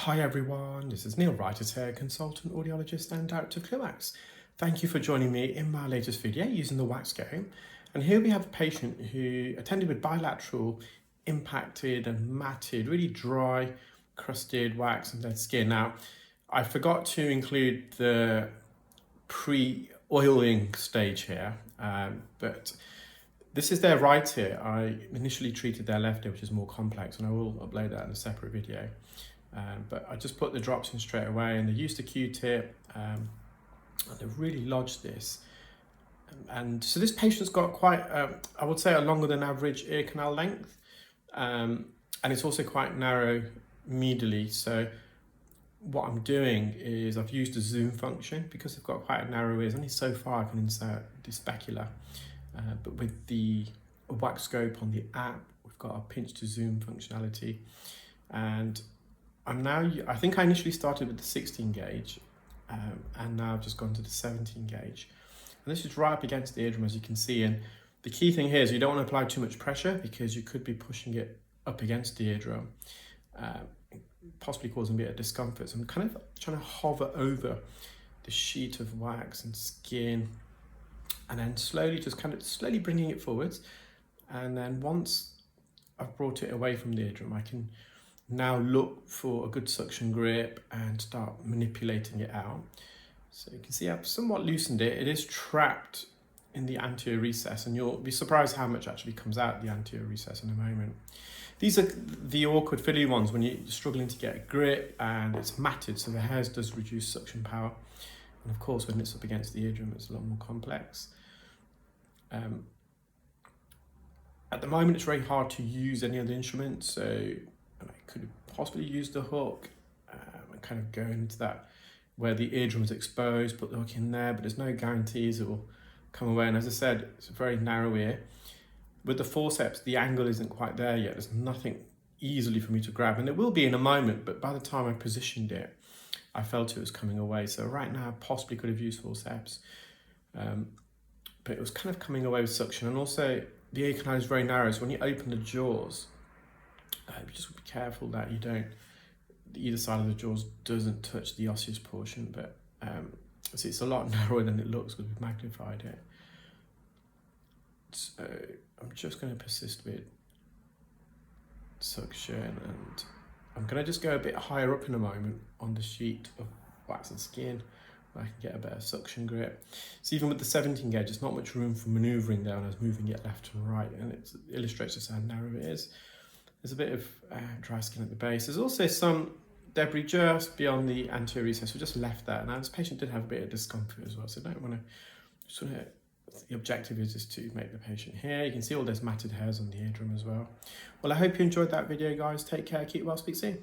Hi everyone, this is Neel, Raithatha, consultant audiologist and director of Clearwax. Thank you for joining me in my latest video using the WAXscope. And here we have a patient who attended with bilateral, impacted and matted, really dry, crusted wax and dead skin. Now, I forgot to include the pre-oiling stage here, but this is their right ear. I initially treated their left ear, which is more complex, and I will upload that in a separate video. But I just put the drops in straight away, and they used a Q-tip, and they really lodged this. And so this patient's got quite, I would say, a longer than average ear canal length, and it's also quite narrow medially. So what I'm doing is I've used the zoom function because I've got quite a narrow ears. Only so far I can insert the specular, but with the WAXscope on the app, we've got our pinch to zoom functionality, and I think I initially started with the 16 gauge, and now I've just gone to the 17 gauge. And this is right up against the eardrum, as you can see. And the key thing here is you don't want to apply too much pressure because you could be pushing it up against the eardrum, possibly causing a bit of discomfort. So I'm kind of trying to hover over the sheet of wax and skin, and then slowly bringing it forwards. And then once I've brought it away from the eardrum, I can now look for a good suction grip and start manipulating it out. So you can see I've somewhat loosened it. It is trapped in the anterior recess, and you'll be surprised how much actually comes out the anterior recess in a moment. These are the awkward fiddly ones when you're struggling to get a grip and it's matted, so the hairs does reduce suction power. And of course, when it's up against the eardrum, it's a lot more complex. At the moment, it's very hard to use any other instrument, so I could possibly use the hook and kind of go into that where the eardrum is exposed, put the hook in there, but there's no guarantees it will come away. And as I said, it's a very narrow ear. With the forceps, the angle isn't quite there yet. There's nothing easily for me to grab, and it will be in a moment, but by the time I positioned it, I felt it was coming away. So right now, I possibly could have used forceps, but it was kind of coming away with suction. And also, the ear canal is very narrow, so when you open the jaws, you just be careful that you don't, either side of the jaws doesn't touch the osseous portion, but so it's a lot narrower than it looks because we've magnified it. So I'm just going to persist with suction, and I'm going to just go a bit higher up in a moment on the sheet of wax and skin where I can get a better suction grip. So even with the 17 gauge, there's not much room for manoeuvring there when I was moving it left and right, and it illustrates just how narrow it is. There's a bit of dry skin at the base. There's also some debris just beyond the anterior recess. We just left that. Now this patient did have a bit of discomfort as well, so I don't want to the objective is just to make the patient hear. You can see all those matted hairs on the eardrum as well. Well, I hope you enjoyed that video, guys. Take care, keep well, speak soon.